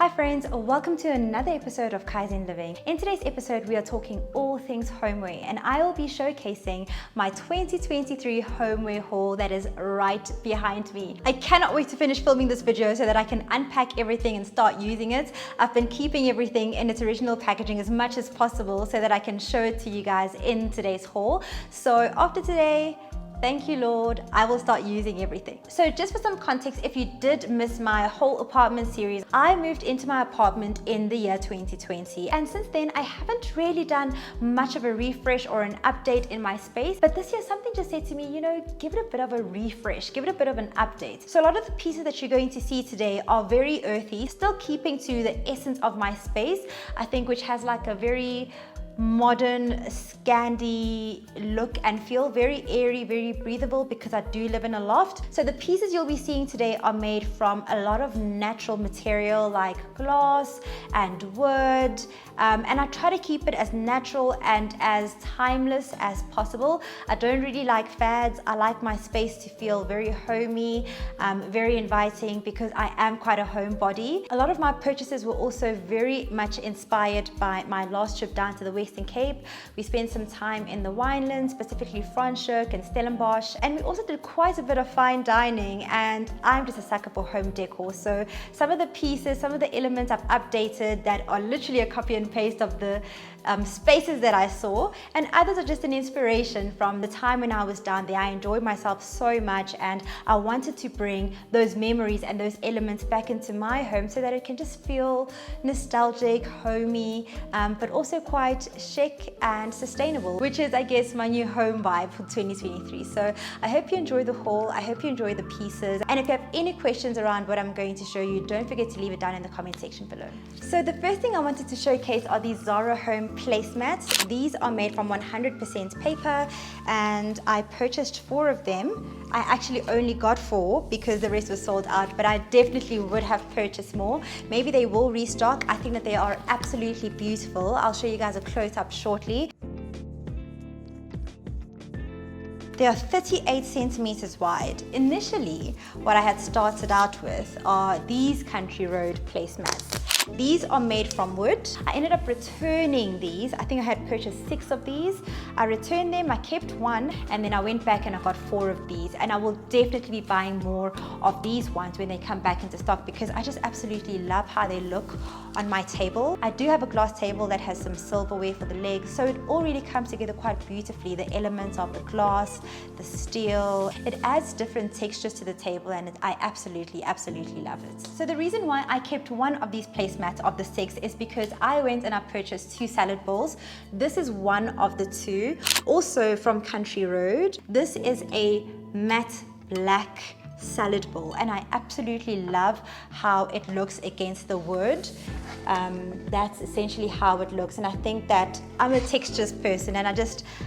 Hi friends, welcome to another episode of Kaizen Living. In today's episode, we are talking all things homeware, and I will be showcasing my 2023 homeware haul that is right behind me. I cannot wait to finish filming this video so that I can unpack everything and start using it. I've been keeping everything in its original packaging as much as possible so that I can show it to you guys in today's haul. So after today, thank you, Lord, I will start using everything. So just for some context, if you did miss my whole apartment series, I moved into my apartment in the year 2020. And since then, I haven't really done much of a refresh or an update in my space. But this year, something just said to me, give it a bit of a refresh, give it a bit of an update. So a lot of the pieces that you're going to see today are very earthy, still keeping to the essence of my space, I think, which has like a very modern Scandi look and feel, very airy, very breathable, because I do live in a loft. So the pieces you'll be seeing today are made from a lot of natural material like glass and wood, and I try to keep it as natural and as timeless as possible. I don't really like fads. I like my space to feel very homey, very inviting, because I am quite a homebody. A lot of my purchases were also very much inspired by my last trip down to the Western Cape. We spent some time in the winelands, specifically Franschhoek and Stellenbosch, and we also did quite a bit of fine dining, and I'm just a sucker for home decor. So some of the pieces, some of the elements I've updated that are literally a copy and paste of the spaces that I saw, and others are just an inspiration from the time when I was down there. I enjoyed myself so much, and I wanted to bring those memories and those elements back into my home so that it can just feel nostalgic, homey, but also quite chic and sustainable, which is, I guess, my new home vibe for 2023. So I hope you enjoy the haul. I hope you enjoy the pieces, and if you have any questions around what I'm going to show you, don't forget to leave it down in the comment section below. So the first thing I wanted to showcase are these Zara home placemats. These are made from 100% paper, and I purchased 4 of them. I actually only got 4 because the rest was sold out, but I definitely would have purchased more. Maybe they will restock. I think that they are absolutely beautiful. I'll show you guys a close-up shortly. They are 38 centimeters wide. Initially, what I had started out with are these Country Road placemats. These are made from wood. I ended up returning these. I think I had purchased 6 of these. I returned them, I kept 1, and then I went back and I got 4 of these. And I will definitely be buying more of these ones when they come back into stock, because I just absolutely love how they look on my table. I do have a glass table that has some silverware for the legs, so it all really comes together quite beautifully. The elements of the glass, the steel, it adds different textures to the table, and I absolutely love it. So the reason why I kept 1 of these placemats of the 6 is because I went and I purchased 2 salad bowls. This is one of the 2, also from Country Road. This is a matte black salad bowl, and I absolutely love how it looks against the wood. That's essentially how it looks, and I think that I'm a textures person, and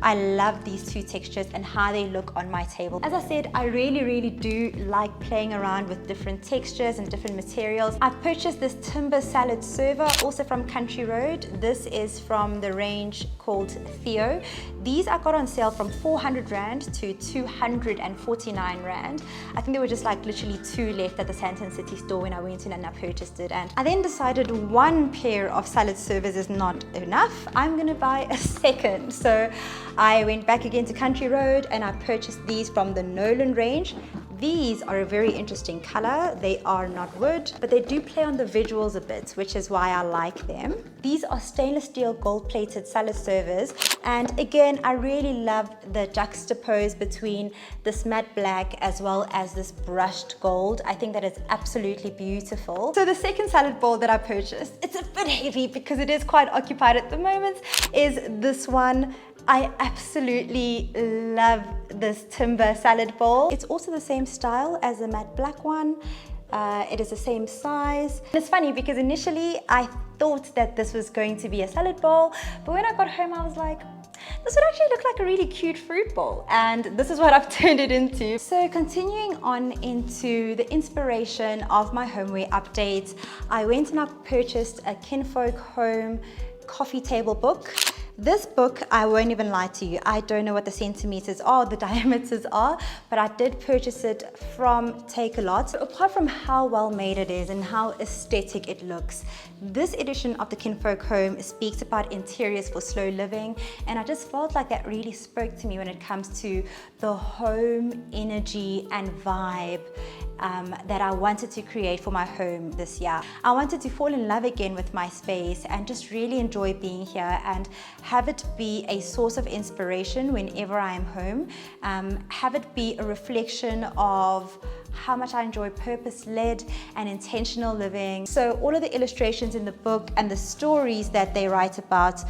I love these 2 textures and how they look on my table. As I said, I really do like playing around with different textures and different materials. I purchased this timber salad server, also from Country Road. This is from the range called Tshego. These I got on sale from 400 Rand to 249 Rand. I think there were just like literally 2 left at the Sandton City store when I went in and I purchased it, and I then decided 1 pair of salad servers is not enough. I'm gonna buy a second. So I went back again to Country Road and I purchased these from the Nolan range. These are a very interesting color. They are not wood, but they do play on the visuals a bit, which is why I like them. These are stainless steel gold-plated salad servers, and again, I really love the juxtapose between this matte black as well as this brushed gold. I think that is absolutely beautiful. So the second salad bowl that I purchased, it's a bit heavy because it is quite occupied at the moment, is this one. I absolutely love this timber salad bowl. It's also the same style as the matte black one. It is the same size. It's funny because initially I thought that this was going to be a salad bowl, but when I got home I was like, this would actually look like a really cute fruit bowl, and this is what I've turned it into. So continuing on into the inspiration of my homeware updates, I went and I purchased a Kinfolk Home coffee table book. This book, I won't even lie to you, I don't know what the centimeters are, the diameters are, but I did purchase it from Takealot. So apart from how well made it is and how aesthetic it looks, this edition of the Kinfolk Home speaks about interiors for slow living, and I just felt like that really spoke to me when it comes to the home energy and vibe that I wanted to create for my home this year. I wanted to fall in love again with my space and just really enjoy being here and have it be a source of inspiration whenever I am home. Have it be a reflection of how much I enjoy purpose-led and intentional living. So all of the illustrations in the book and the stories that they write about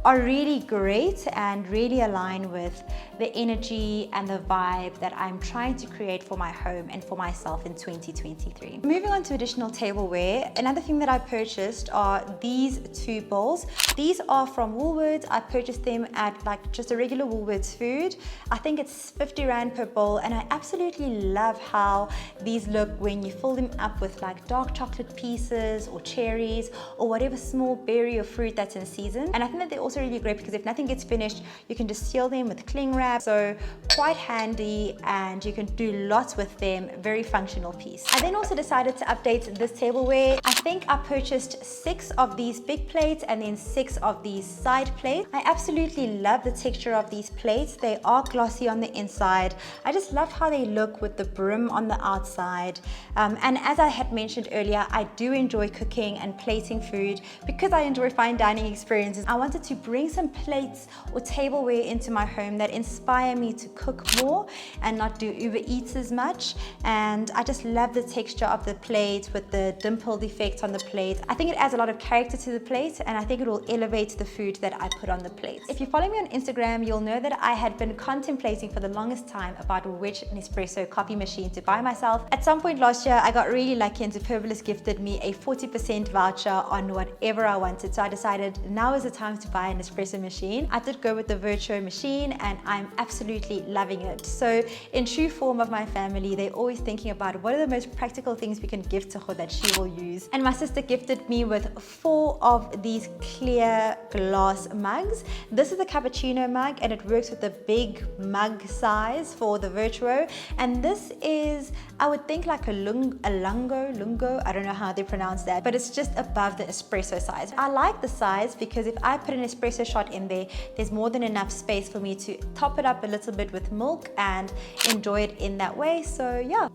are really great and really align with the energy and the vibe that I'm trying to create for my home and for myself in 2023. Moving on to additional tableware, another thing that I purchased are these two bowls. These are from Woolworths. I purchased them at like just a regular Woolworths food. I think it's 50 Rand per bowl, and I absolutely love how these look when you fill them up with like dark chocolate pieces or cherries or whatever small berry or fruit that's in season. And I think that they're also really great because if nothing gets finished, you can just seal them with cling wrap. So quite handy, and you can do lots with them. Very functional piece. I then also decided to update this tableware. I think I purchased 6 of these big plates and then 6 of these side plates. I absolutely love the texture of these plates. They are glossy on the inside. I just love how they look with the brim on the outside. And as I had mentioned earlier, I do enjoy cooking and plating food because I enjoy fine dining experiences. I wanted to bring some plates or tableware into my home that inspire me to cook more and not do Uber Eats as much. And I just love the texture of the plate with the dimpled effect on the plate. I think it adds a lot of character to the plate, and I think it will elevate the food that I put on the plate. If you follow me on Instagram, you'll know that I had been contemplating for the longest time about which Nespresso coffee machine to buy myself. At some point last year, I got really lucky and Superbalist gifted me a 40% voucher on whatever I wanted. So I decided now is the time to buy an espresso machine. I did go with the Virtuo machine, and I'm absolutely loving it. So in true form of my family, they're always thinking about what are the most practical things we can give to her that she will use. And my sister gifted me with 4 of these clear glass mugs. This is a cappuccino mug, and it works with the big mug size for the Virtuo. And this is, I would think like a lungo, I don't know how they pronounce that, but it's just above the espresso size. I like the size because if I put an espresso shot in there, there's more than enough space for me to top it up a little bit with milk and enjoy it in that way. So yeah,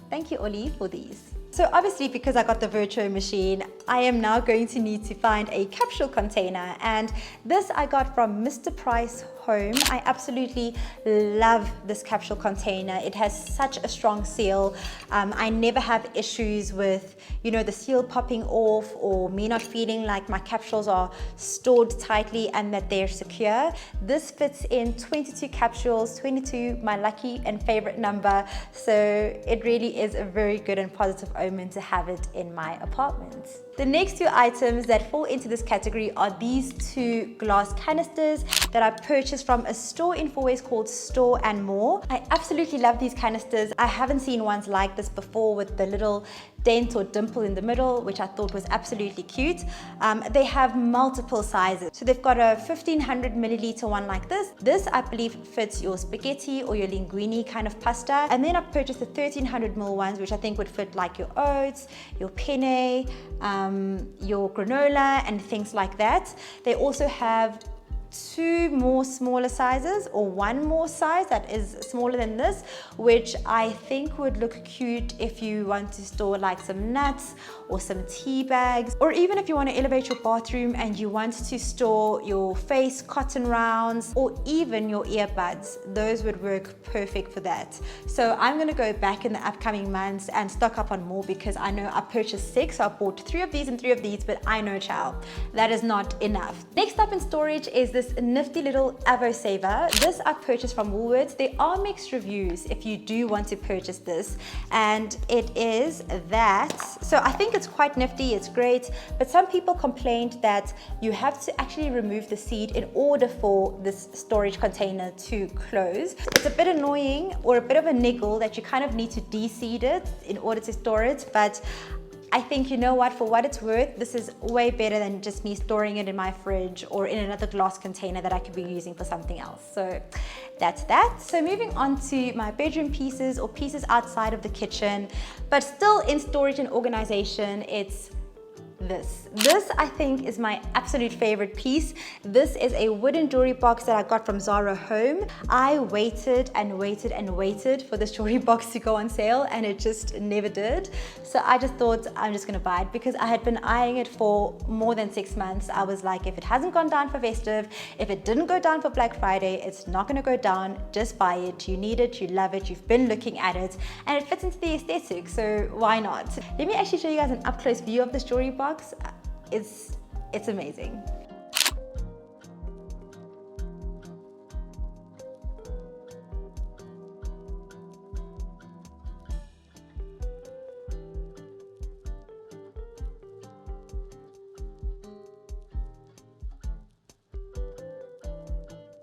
thank you Oli for these. So obviously, because I got the Virtuo machine, I am now going to need to find a capsule container, and this I got from Mr. Price Home. I absolutely love this capsule container. It has such a strong seal. I never have issues with, you know, the seal popping off or me not feeling like my capsules are stored tightly and that they're secure. This fits in 22 capsules, 22 my lucky and favorite number. So it really is a very good and positive omen to have it in my apartment. The next 2 items that fall into this category are these 2 glass canisters that I purchased from a store in Four Ways called Store and More. I absolutely love these canisters. I haven't seen ones like this before with the little dent or dimple in the middle, which I thought was absolutely cute. They have multiple sizes. So they've got a 1500 milliliter one like this. This I believe fits your spaghetti or your linguine kind of pasta. And then I've purchased the 1300 ml ones, which I think would fit like your oats, your penne, your granola and things like that. They also have 2 more smaller sizes, or 1 more size that is smaller than this, which I think would look cute if you want to store like some nuts or some tea bags, or even if you want to elevate your bathroom and you want to store your face cotton rounds or even your earbuds. Those would work perfect for that. So I'm going to go back in the upcoming months and stock up on more, because I know I purchased 6, so I bought 3 of these and 3 of these, but I know, child, that is not enough. Next up in storage is this nifty little Avo Saver. This I purchased from Woolworths. There are mixed reviews if you do want to purchase this, and it is that. So I think it's quite nifty, it's great, but some people complained that you have to actually remove the seed in order for this storage container to close. It's a bit annoying, or a bit of a niggle, that you kind of need to de-seed it in order to store it, but I think, you know what, for what it's worth, this is way better than just me storing it in my fridge or in another glass container that I could be using for something else. So that's that. So moving on to my bedroom pieces or pieces outside of the kitchen, but still in storage and organization, it's this I think is my absolute favorite piece. This is a wooden jewelry box that I got from Zara Home. I waited and waited and waited for this jewelry box to go on sale, and it just never did. So I just thought I'm just gonna buy it because I had been eyeing it for more than 6 months. I was like, if it hasn't gone down for festive, if it didn't go down for Black Friday, it's not gonna go down. Just buy it. You need it, you love it, you've been looking at it, and it fits into the aesthetic, so why not? Let me actually show you guys an up close view of this jewelry box. It's amazing.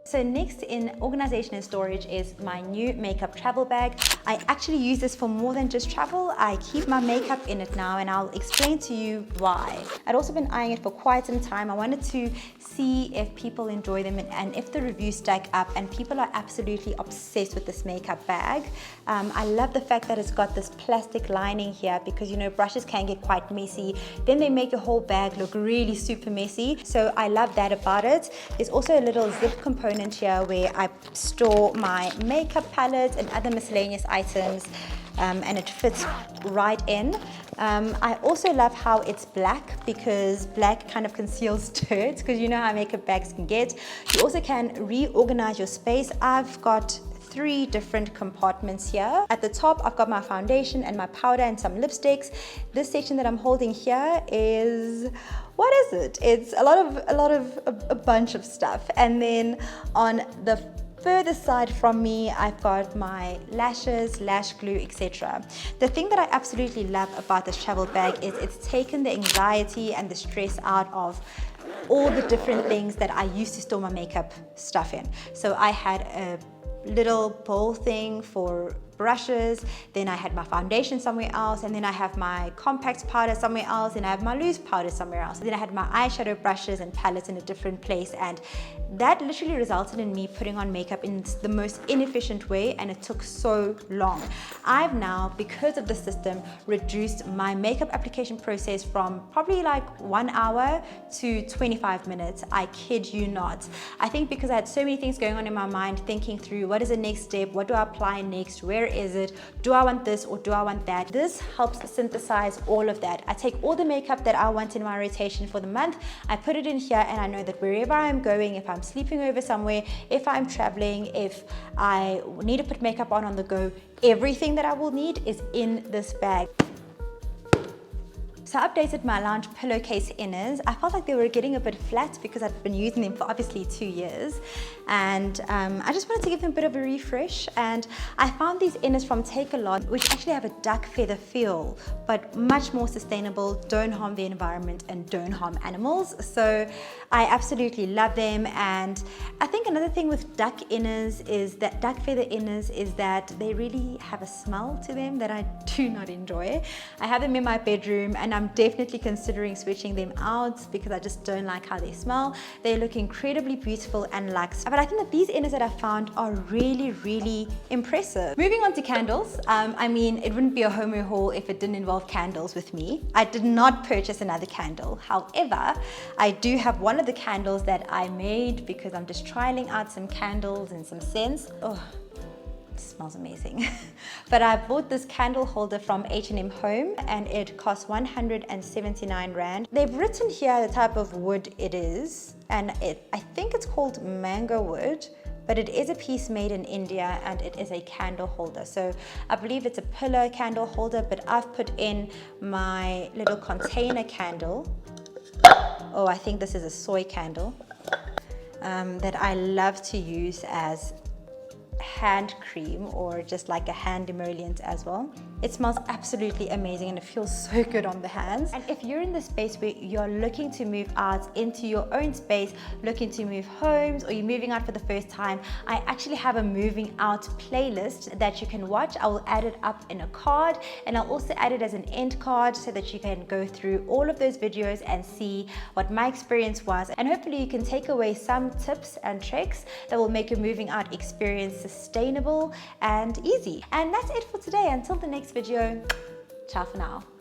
So next in organization and storage is my new makeup travel bag. I actually use this for more than just travel. I keep my makeup in it now, and I'll explain to you why. I'd also been eyeing it for quite some time. I wanted to see if people enjoy them and if the reviews stack up, and people are absolutely obsessed with this makeup bag. I love the fact that it's got this plastic lining here because, you know, brushes can get quite messy. Then they make your whole bag look really super messy. So I love that about it. There's also a little zip component here where I store my makeup palette and other miscellaneous items, and it fits right in. I also love how it's black because black kind of conceals dirt, because you know how makeup bags can get. You also can reorganize your space. I've got 3 different compartments here. At the top, I've got my foundation and my powder and some lipsticks. This section that I'm holding here is, what is it? It's a bunch of stuff. And then on the further side from me, I've got my lashes, lash glue, etc. The thing that I absolutely love about this travel bag is it's taken the anxiety and the stress out of all the different things that I used to store my makeup stuff in. So I had a little bowl thing for brushes, then I had my foundation somewhere else, and then I have my compact powder somewhere else, and I have my loose powder somewhere else. Then I had my eyeshadow brushes and palettes in a different place, and that literally resulted in me putting on makeup in the most inefficient way, and it took so long. I've now, because of the system, reduced my makeup application process from probably like 1 hour to 25 minutes. I kid you not. I think because I had so many things going on in my mind, thinking through what is the next step, what do I apply next, where is it, do I want this or do I want that? This helps synthesize all of that. I take all the makeup that I want in my rotation for the month, I put it in here, and I know that wherever I'm going, if I'm sleeping over somewhere, if I'm traveling, if I need to put makeup on the go, everything that I will need is in this bag. So I updated my lounge pillowcase inners. I felt like they were getting a bit flat because I'd been using them for obviously 2 years. And I just wanted to give them a bit of a refresh. And I found these inners from Takealot, which actually have a duck feather feel, but much more sustainable, don't harm the environment and don't harm animals. So I absolutely love them. And I think another thing with duck inners is that duck feather inners is that they really have a smell to them that I do not enjoy. I have them in my bedroom, and I'm definitely considering switching them out because I just don't like how they smell. They look incredibly beautiful and luxe. But I think that these inners that I found are really, really impressive. Moving on to candles. I mean, it wouldn't be a Homeware haul if it didn't involve candles with me. I did not purchase another candle. However, I do have one of the candles that I made because I'm just trialing out some candles and some scents. Oh, it smells amazing. But I bought this candle holder from H&M Home, and it costs 179 Rand. They've written here the type of wood it is, and I think it's called mango wood, but it is a piece made in India, and it is a candle holder. So I believe it's a pillar candle holder, but I've put in my little container candle. Oh, I think this is a soy candle that I love to use as hand cream or just like a hand emollient as well. It smells absolutely amazing and it feels so good on the hands. And if you're in the space where you're looking to move out into your own space, looking to move homes, or you're moving out for the first time, I actually have a moving out playlist that you can watch. I will add it up in a card, and I'll also add it as an end card so that you can go through all of those videos and see what my experience was. And hopefully you can take away some tips and tricks that will make your moving out experience sustainable and easy. And that's it for today. Until the next video, ciao for now.